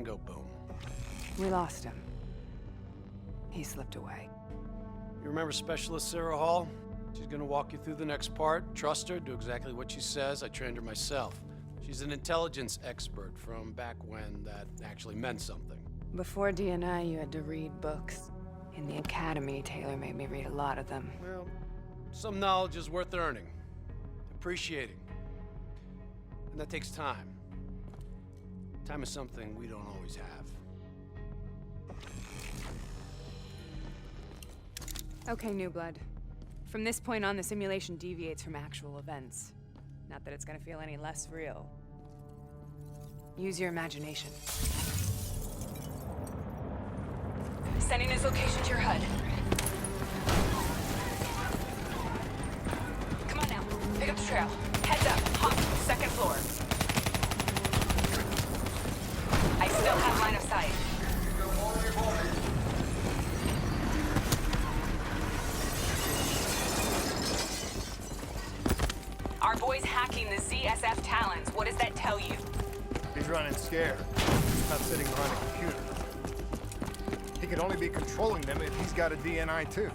go boom. We lost him. He slipped away. You remember Specialist Sarah Hall? She's gonna walk you through the next part. Trust her, do exactly what she says. I trained her myself. She's an intelligence expert from back when that actually meant something. Before DNI, you had to read books. In the academy, Taylor made me read a lot of them. Well, some knowledge is worth earning, appreciating. And that takes time. Time is something we don't always have. Okay, New Blood. From this point on, the simulation deviates from actual events. Not that it's gonna feel any less real. Use your imagination. Sending his location to your HUD. Come on now, pick up the trail. Heads up, hop, second floor. I still have line of sight. Our boy's hacking the ZSF Talons. What does that tell you? He's running scared. He's not sitting behind a computer. He could only be controlling them if he's got a DNI too.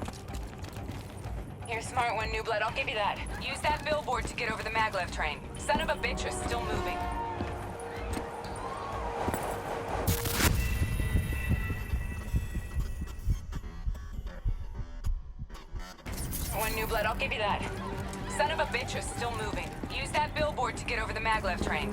You're a smart one, New Blood. I'll give you that. Use that billboard to get over the maglev train. Son of a bitch is still moving. One, New Blood. I'll give you that. Son of a bitch is still moving. Use that billboard to get over the maglev train.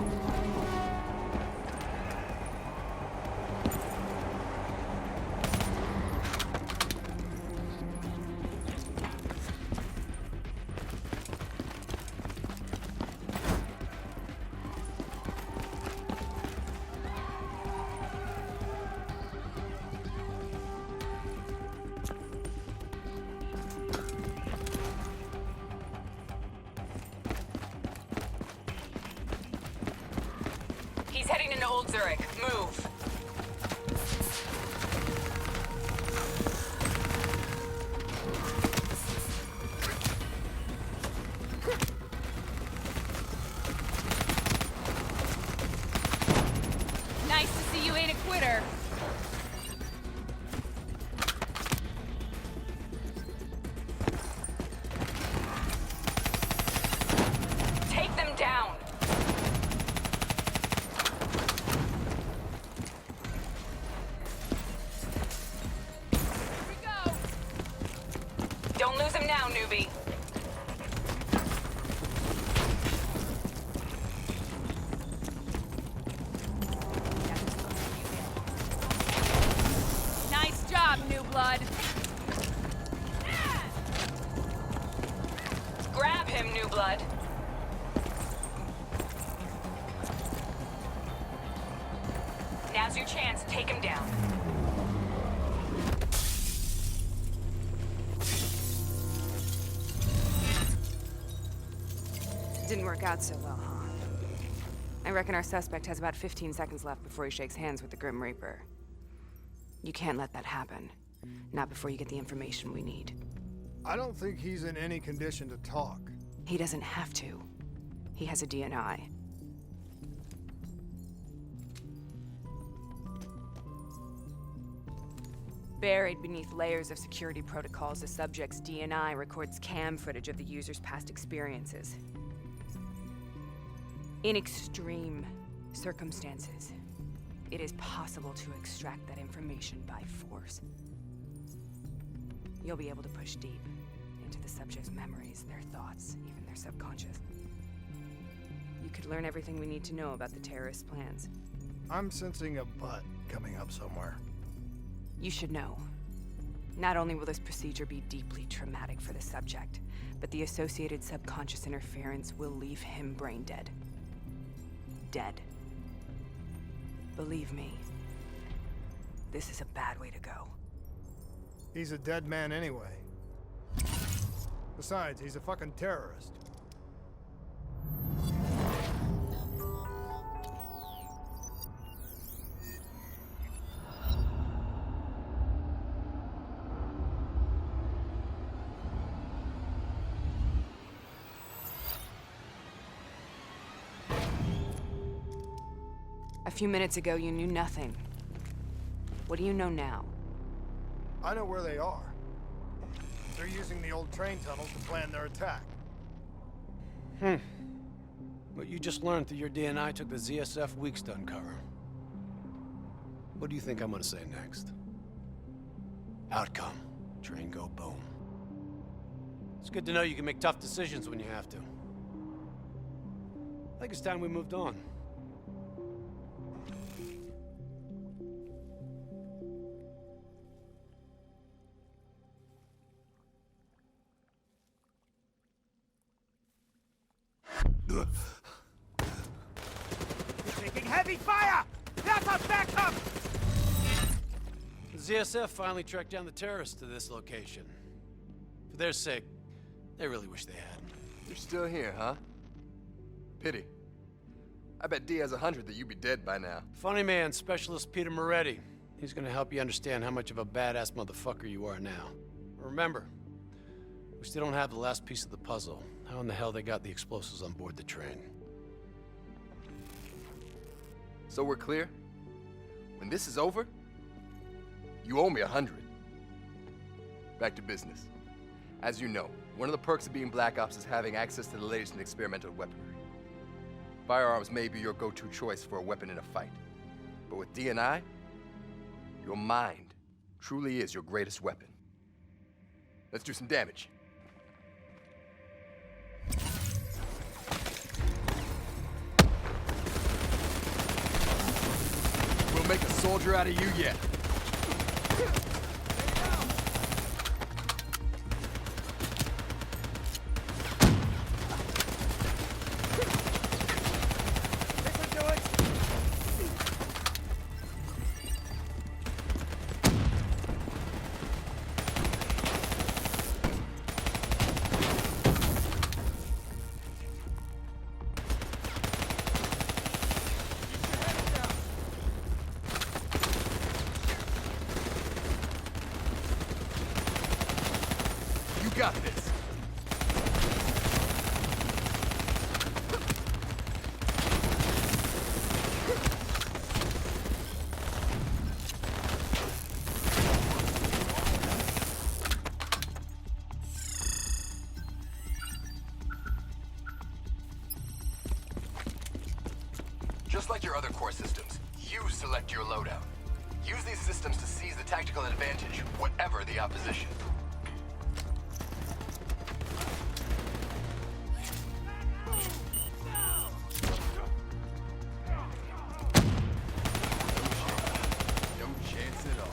He's heading into Old Zurich. Move. Nice to see you ain't a quitter. Take them down. Don't lose him now, newbie. Nice job, New Blood. Grab him, New Blood. Now's your chance. Take him down. Didn't work out so well, huh? I reckon our suspect has about 15 seconds left before he shakes hands with the Grim Reaper. You can't let that happen. Not before you get the information we need. I don't think he's in any condition to talk. He doesn't have to. He has a DNI. Buried beneath layers of security protocols, the subject's DNI records cam footage of the user's past experiences. In extreme circumstances, it is possible to extract that information by force. You'll be able to push deep into the subject's memories, their thoughts, even their subconscious. You could learn everything we need to know about the terrorist plans. I'm sensing a butt coming up somewhere. You should know. Not only will this procedure be deeply traumatic for the subject, but the associated subconscious interference will leave him brain dead. Dead. Believe me, this is a bad way to go. He's a dead man anyway. Besides, he's a fucking terrorist. A few minutes ago, you knew nothing. What do you know now? I know where they are. They're using the old train tunnels to plan their attack. What you just learned through your DNI took the ZSF weeks to uncover. What do you think I'm gonna say next? Outcome. Train go boom. It's good to know you can make tough decisions when you have to. I think it's time we moved on. Taking heavy fire! That's our backup! The ZSF finally tracked down the terrorists to this location. For their sake, they really wish they had. You're still here, huh? Pity. I bet D has 100 that you'd be dead by now. Funny man, Specialist Peter Moretti. He's gonna help you understand how much of a badass motherfucker you are now. Remember, we still don't have the last piece of the puzzle. How in the hell they got the explosives on board the train? So we're clear? When this is over, you owe me 100. Back to business. As you know, one of the perks of being Black Ops is having access to the latest in experimental weaponry. Firearms may be your go-to choice for a weapon in a fight. But with DNI, your mind truly is your greatest weapon. Let's do some damage. We'll make a soldier out of you yet. You got this. Just like your other core systems, you select your loadout. Use these systems to seize the tactical advantage, whatever the opposition. No chance at all.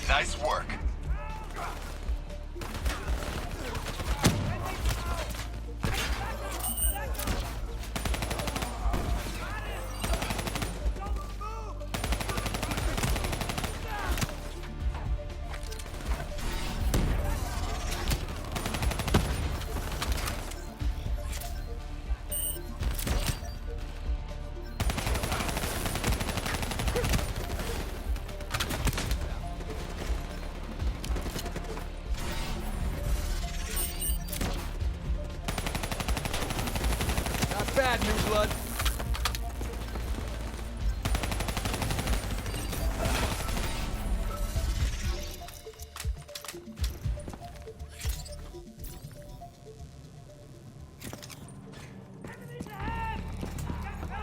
Nice work. Not bad, new blood.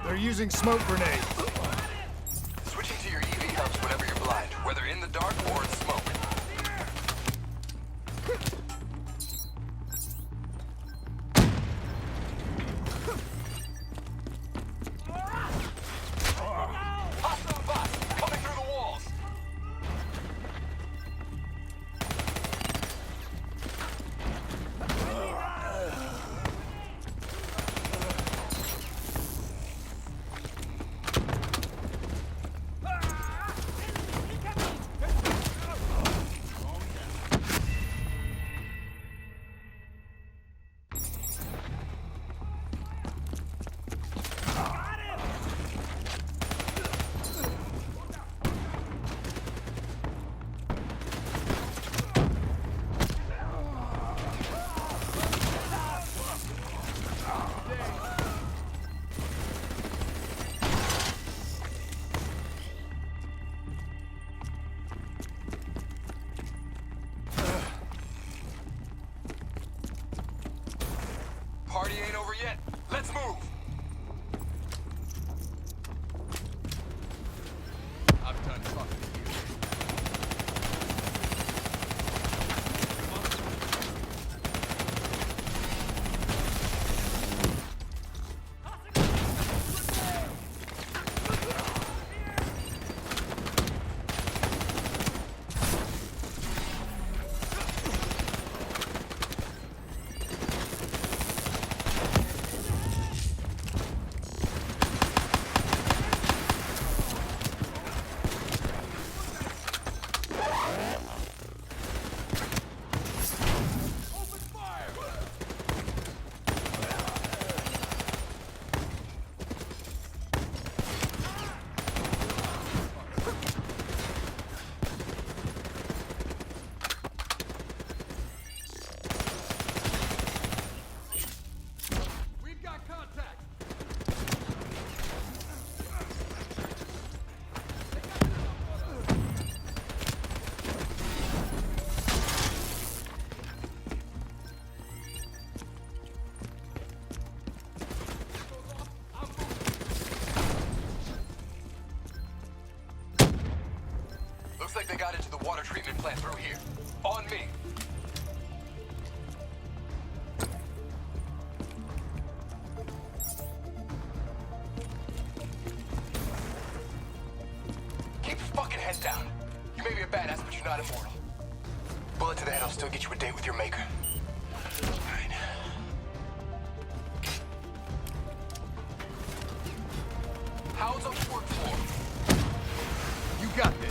They're using smoke grenades. Switching to your EV helps whenever you're blind, whether in the dark or in smoke. Hostile bots coming through the walls. yet. Let's move. I'm done talking to you. Looks like they got into the water treatment plant through here. On me. Keep your fucking head down. You may be a badass, but you're not immortal. Bullet to the head will still get you a date with your maker. Alright. Hound's on the work floor. You got this.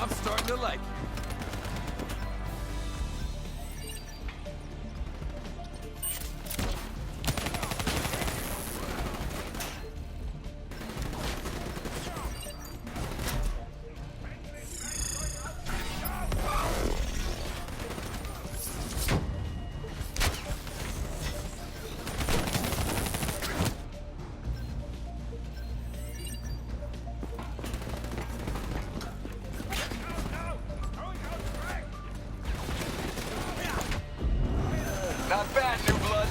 I'm starting to like you. Not bad, New Blood.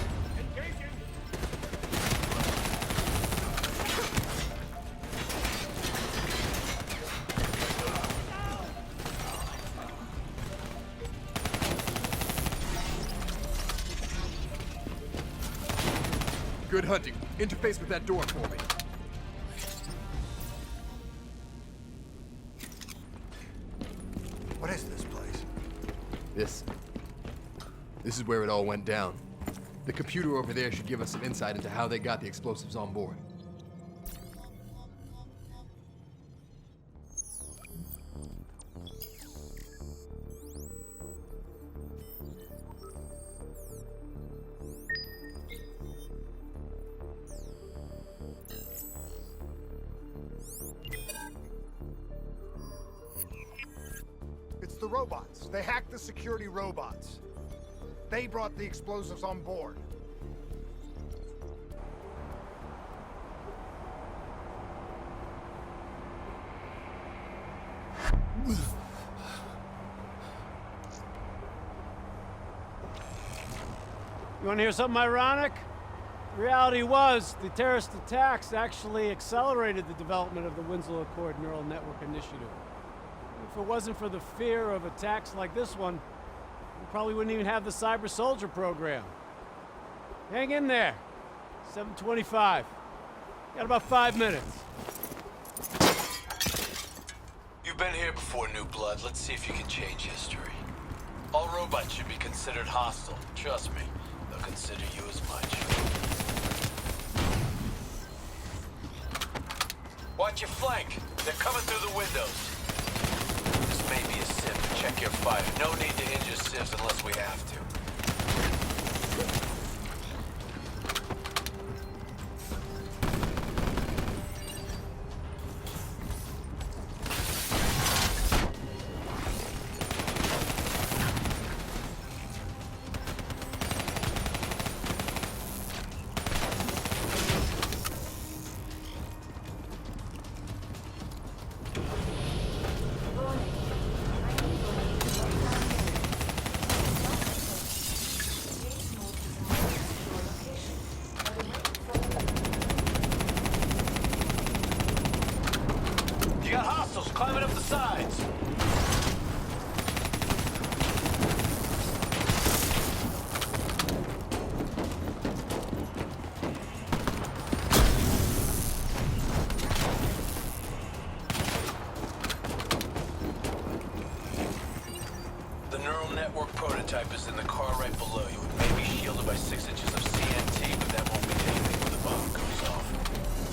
Good hunting. Interface with that door for me. What is this place? This is where it all went down. The computer over there should give us some insight into how they got the explosives on board. It's the robots. They hacked the security robots. They brought the explosives on board. You want to hear something ironic? The reality was, the terrorist attacks actually accelerated the development of the Winslow Accord Neural Network Initiative. If it wasn't for the fear of attacks like this one, we probably wouldn't even have the Cyber Soldier program. Hang in there. 7:25. Got about 5 minutes. You've been here before, New Blood. Let's see if you can change history. All robots should be considered hostile. Trust me, they'll consider you as much. Watch your flank. They're coming through the windows. This may be a civ. Check your fire. No need to injure civs unless we have to. You got hostiles climbing up the sides. The neural network prototype is in the car right below you. It may be shielded by 6 inches of CNT, but that won't mean anything when the bomb goes off.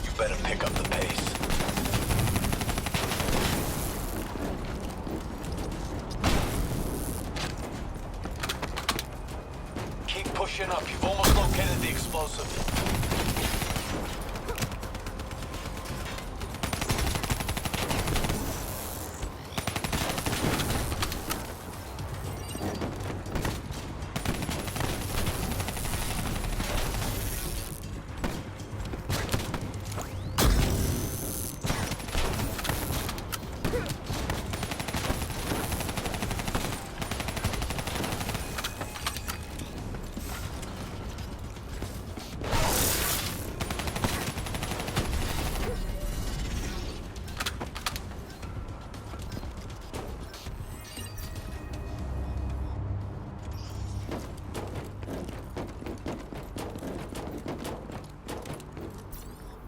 You better pick up the pace. Keep pushing up. You've almost located the explosive.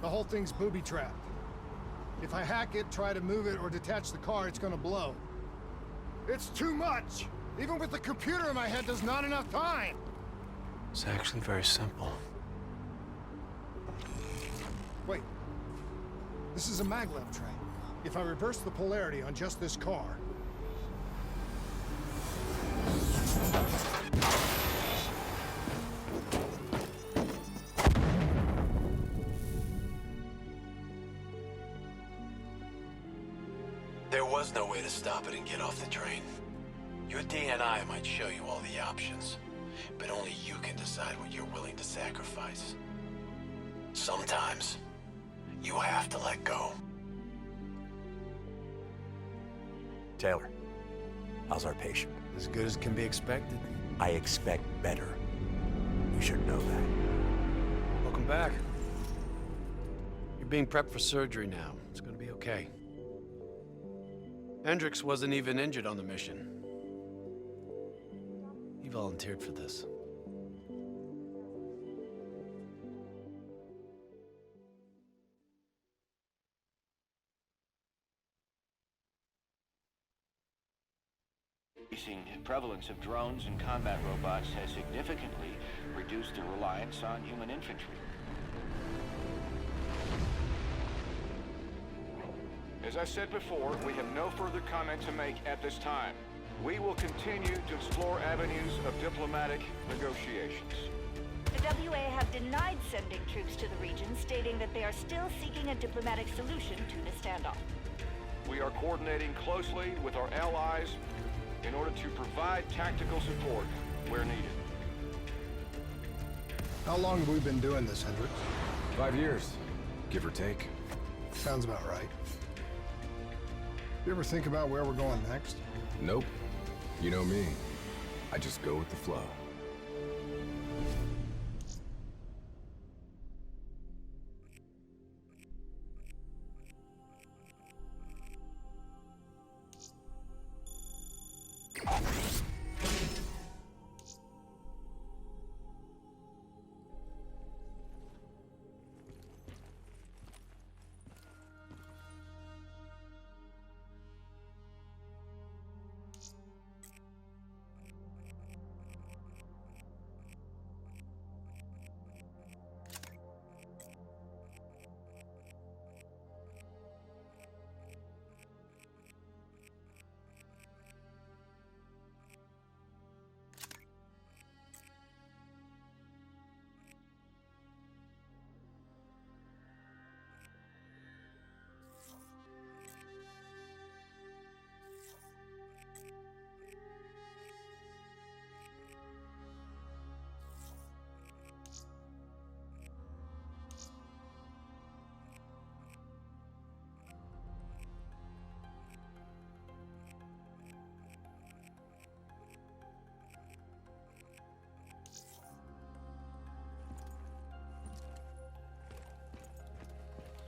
The whole thing's booby-trapped. If I hack it, try to move it, or detach the car, it's gonna blow. It's too much! Even with the computer in my head, there's not enough time! It's actually very simple. Wait. This is a maglev train. If I reverse the polarity on just this car... There was no way to stop it and get off the train. Your DNI might show you all the options, but only you can decide what you're willing to sacrifice. Sometimes, you have to let go. Taylor, how's our patient? As good as can be expected. I expect better. You should know that. Welcome back. You're being prepped for surgery now. It's gonna be okay. Hendricks wasn't even injured on the mission. He volunteered for this. Increasing prevalence of drones and combat robots has significantly reduced the reliance on human infantry. As I said before, we have no further comment to make at this time. We will continue to explore avenues of diplomatic negotiations. The WA have denied sending troops to the region, stating that they are still seeking a diplomatic solution to the standoff. We are coordinating closely with our allies in order to provide tactical support where needed. How long have we been doing this, Hendricks? 5 years, give or take. Sounds about right. You ever think about where we're going next? Nope. You know me. I just go with the flow.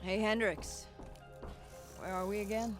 Hey, Hendricks. Where are we again?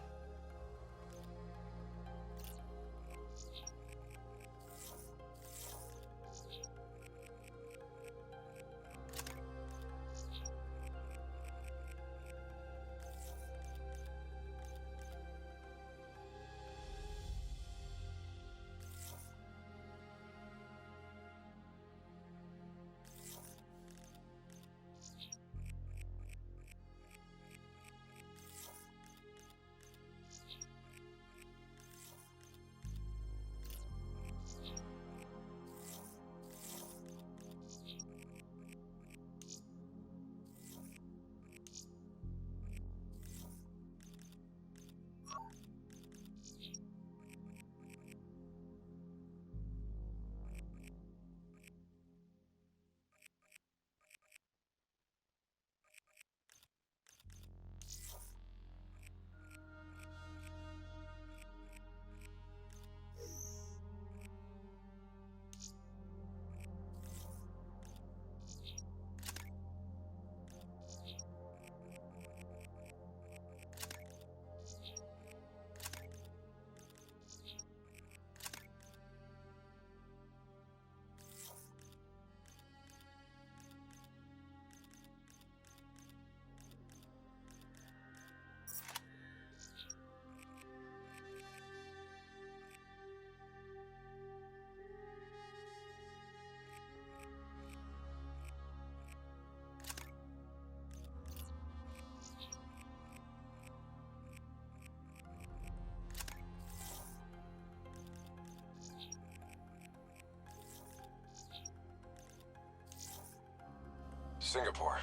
Singapore.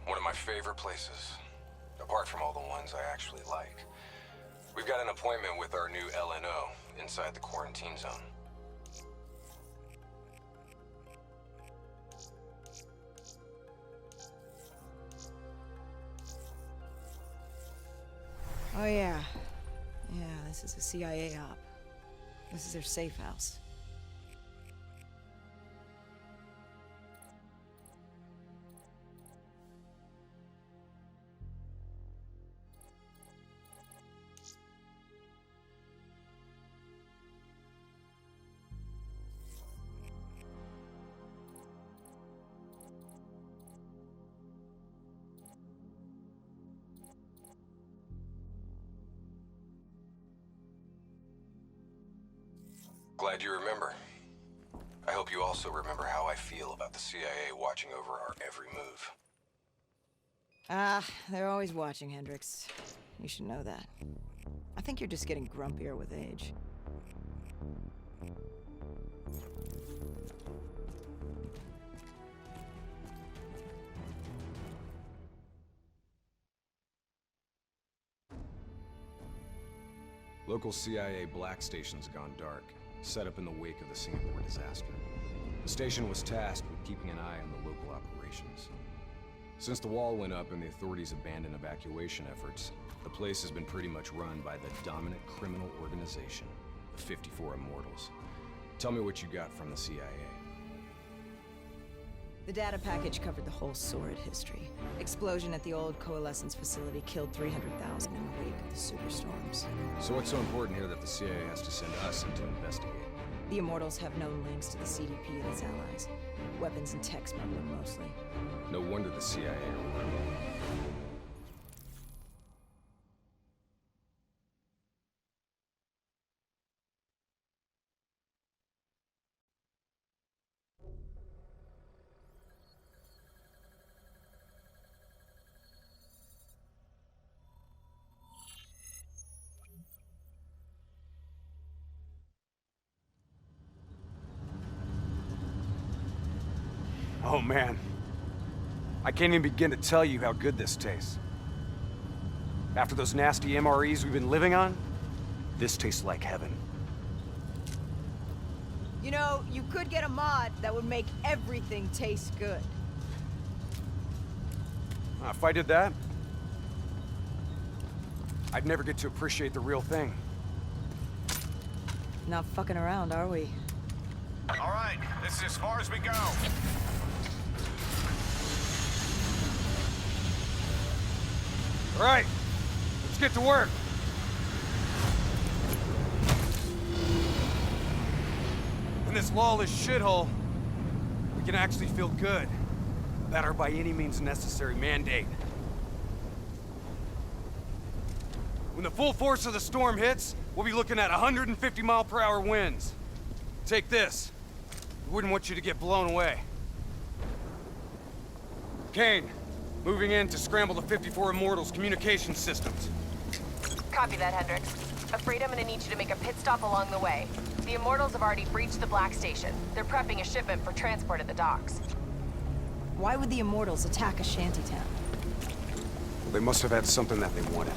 One of my favorite places. Apart from all the ones I actually like. We've got an appointment with our new LNO inside the quarantine zone. Oh, yeah. Yeah, this is a CIA op. This is their safe house. Glad you remember. I hope you also remember how I feel about the CIA watching over our every move. Ah, they're always watching, Hendricks. You should know that. I think you're just getting grumpier with age. Local CIA black station's gone dark, set up in the wake of the Singapore disaster. The station was tasked with keeping an eye on the local operations. Since the wall went up and the authorities abandoned evacuation efforts, the place has been pretty much run by the dominant criminal organization, the 54 Immortals. Tell me what you got from the CIA. The data package covered the whole sordid history. Explosion at the old Coalescence facility killed 300,000 in the wake of the superstorms. So what's so important here that the CIA has to send us in to investigate? The Immortals have known links to the CDP and its allies. Weapons and tech smuggling, mostly. No wonder the CIA are working. Oh man, I can't even begin to tell you how good this tastes. After those nasty MREs we've been living on, this tastes like heaven. You know, you could get a mod that would make everything taste good. If I did that, I'd never get to appreciate the real thing. Not fucking around, are we? All right, this is as far as we go. All right, let's get to work. In this lawless shithole, we can actually feel good about our by any means necessary mandate. When the full force of the storm hits, we'll be looking at 150-mile-per-hour winds. Take this. We wouldn't want you to get blown away. Kane, moving in to scramble the 54 Immortals' communication systems. Copy that, Hendricks. Afraid I'm gonna need you to make a pit stop along the way. The Immortals have already breached the Black Station. They're prepping a shipment for transport at the docks. Why would the Immortals attack a shantytown? They must have had something that they wanted.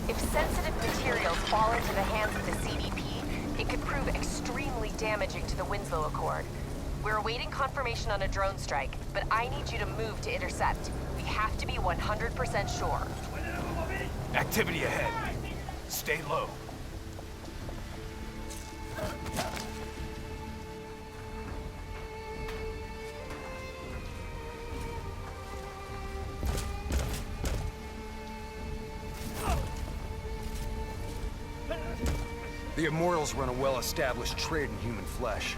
If sensitive materials fall into the hands of the CDP, it could prove extremely damaging to the Winslow Accord. We're awaiting confirmation on a drone strike, but I need you to move to intercept. We have to be 100% sure. Activity ahead. Stay low. The Immortals run a well-established trade in human flesh.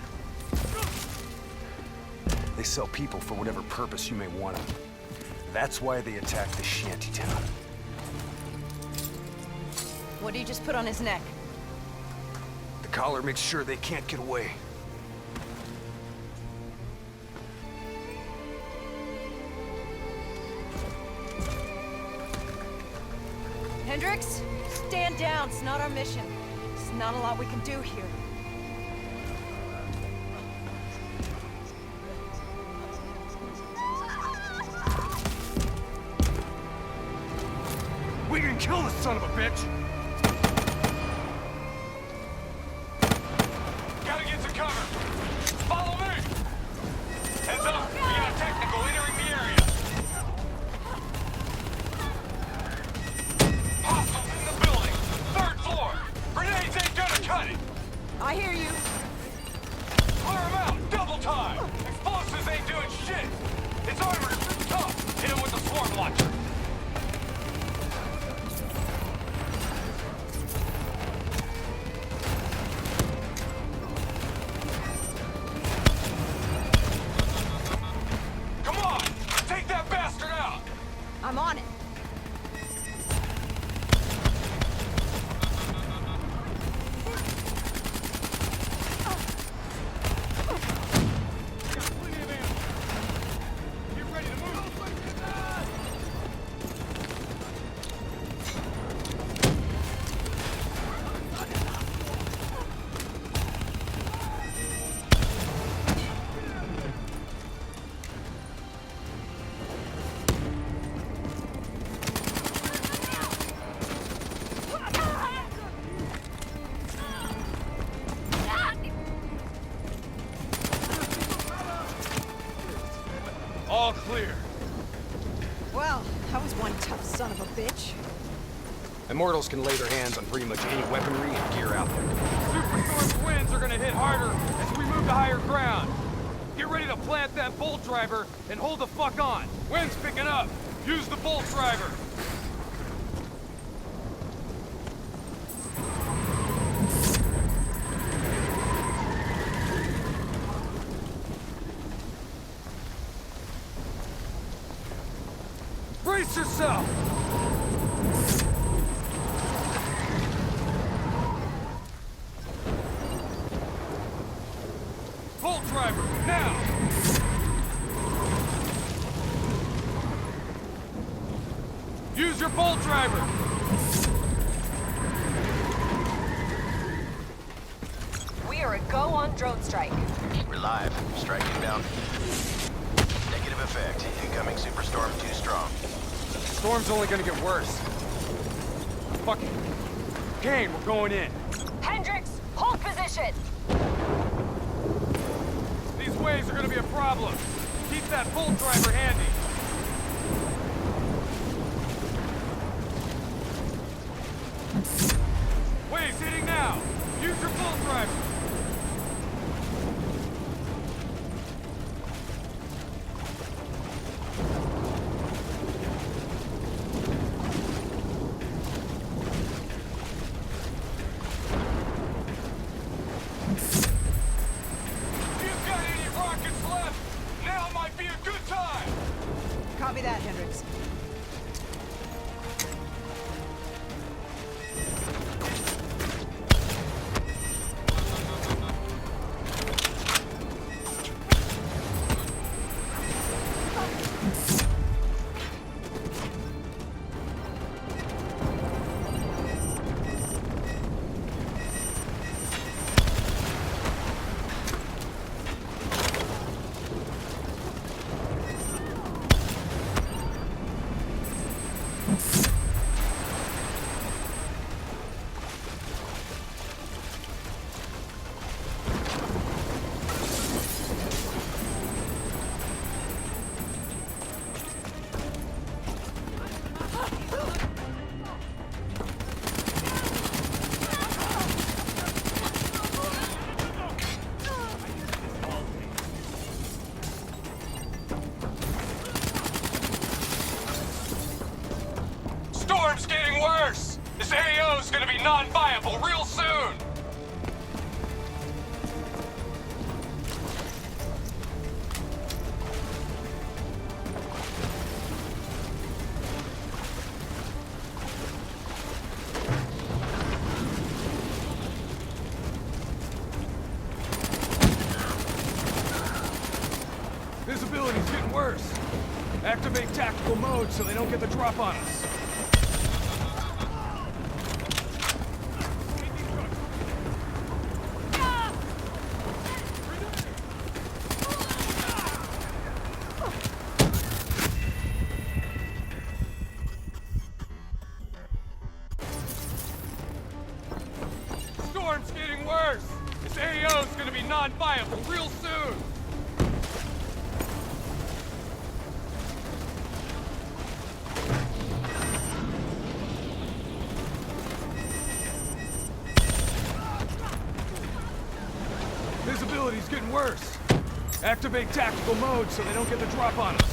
They sell people for whatever purpose you may want them. That's why they attacked the shantytown. What do you just put on his neck? The collar makes sure they can't get away. Hendricks, stand down. It's not our mission. There's not a lot we can do here. We can kill this son of a bitch! Gotta get to cover. Follow me. Heads up. We got a technical entering the area. Hostiles in the building. 3rd floor. Grenades ain't gonna cut it. I hear you. Clear them out. Double time. Explosives ain't doing shit. It's armored. Tough. Hit him with the swarm launcher. Come on. Take that bastard out. I'm on it. All clear. Well, that was one tough son of a bitch. Immortals can lay their hands on pretty much any weaponry and gear out there. Superstorm's winds are gonna hit harder as we move to higher ground. Get ready to plant that bolt driver and hold the fuck on. Wind's picking up. Use the bolt driver. Brace yourself! Bolt driver, now! Use your bolt driver! We are a go on drone strike. We're live. Strike inbound. Negative effect. Incoming superstorm too strong. Storm's only gonna get worse. Fuck it. Kane, we're going in. Hendricks, hold position! These waves are gonna be a problem. Keep that bolt driver handy. Waves hitting now. Use your bolt driver. getting worse! This AO's gonna be non-viable real soon! Visibility's getting worse. Activate tactical mode so they don't get the drop on us. Storm's getting worse! This AO's gonna be non-viable real soon! Visibility's getting worse. Activate tactical mode so they don't get the drop on us.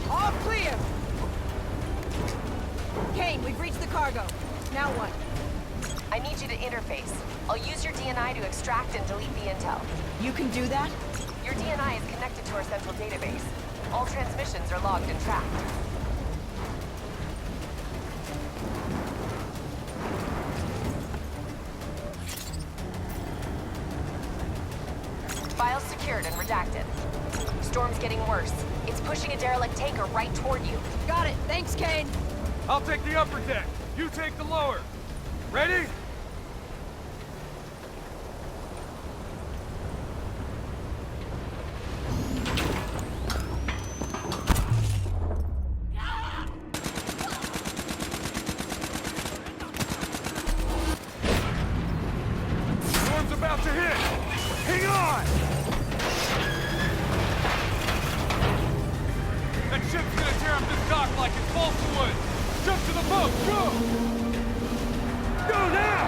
All clear! Kane, we've reached the cargo. Now what? I need you to interface. I'll use your DNI to extract and delete the intel. You can do that? Your DNI is connected to our central database. All transmissions are logged and tracked. Files secured and redacted. Storm's getting worse. It's pushing a derelict tanker right toward you. Got it. Thanks, Kane. I'll take the upper deck. You take the lower. Ready? Storm's about to hit. Hang on! That ship's gonna tear up this dock like it's balsa wood! Jump to the boat, go! Go now!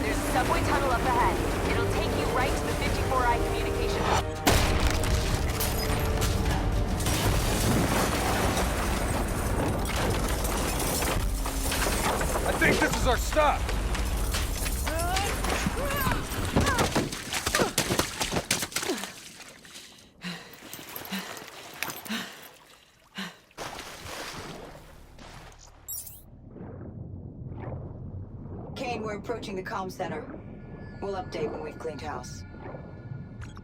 There's a subway tunnel up ahead. It'll take you right to the 54I communication hub. I think this is our stop. Kane, we're approaching the comm center. We'll update when we've cleaned house.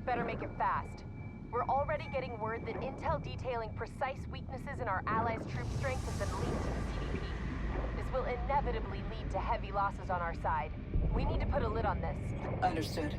Better make it fast. We're already getting word that intel detailing precise weaknesses in our allies' troop strength has been leaked to the CDP. This will inevitably lead to heavy losses on our side. We need to put a lid on this. Understood.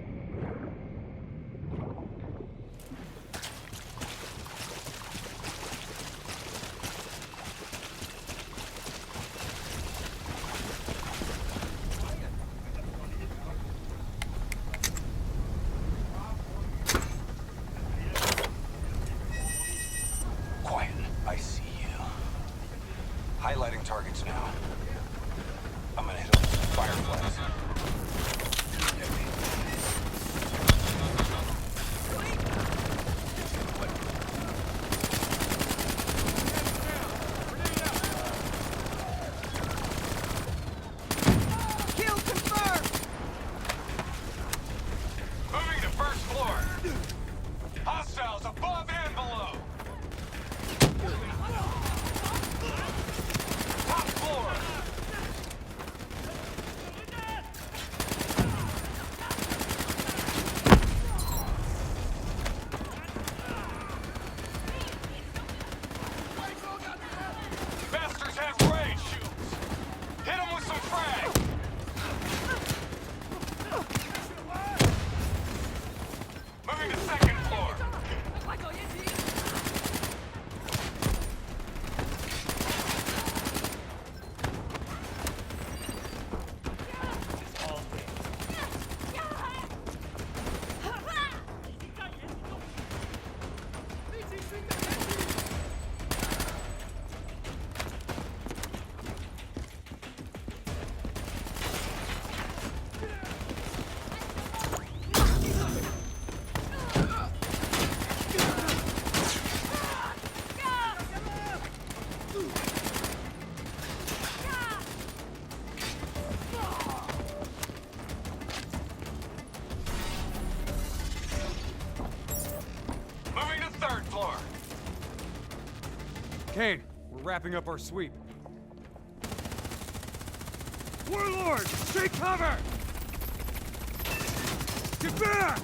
Quiet. I see you. Highlighting targets now. I'm gonna hit them with some fireflies. Kill confirmed! Moving to first floor. Hostiles above and below. Top floor. Kane, we're wrapping up our sweep. Warlord, take cover! Get back!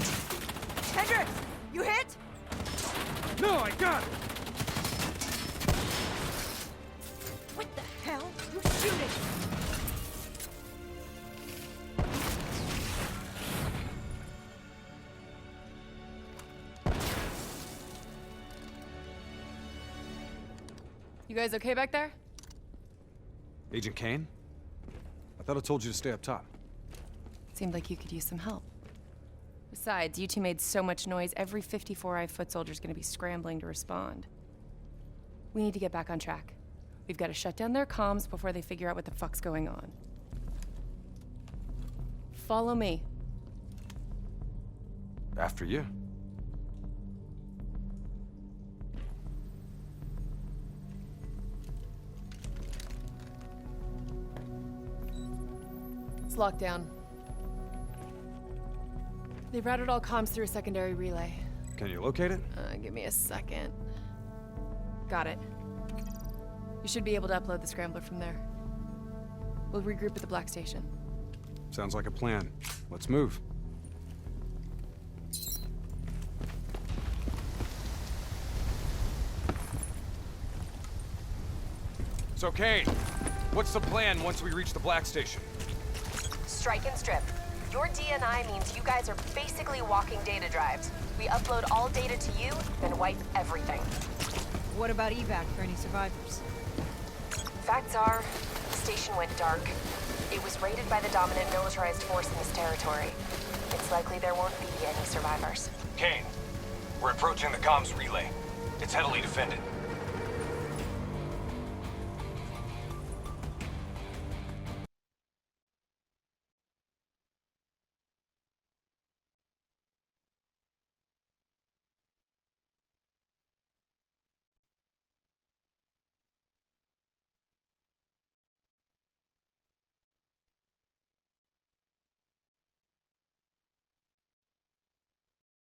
Hendricks, you hit? No, I got it! What the hell? You shooting? You guys okay back there? Agent Kane? I thought I told you to stay up top. Seemed like you could use some help. Besides, you two made so much noise, every 54i foot soldier's gonna be scrambling to respond. We need to get back on track. We've got to shut down their comms before they figure out what the fuck's going on. Follow me. After you. It's locked down. They routed all comms through a secondary relay. Can you locate it? Give me a second. Got it. You should be able to upload the scrambler from there. We'll regroup at the Black Station. Sounds like a plan. Let's move. So, Kane, what's the plan once we reach the Black Station? Strike and strip. Your DNI means you guys are basically walking data drives. We upload all data to you, then wipe everything. What about evac for any survivors? Facts are, the station went dark. It was raided by the dominant militarized force in this territory. It's likely there won't be any survivors. Kane, we're approaching the comms relay. It's heavily defended.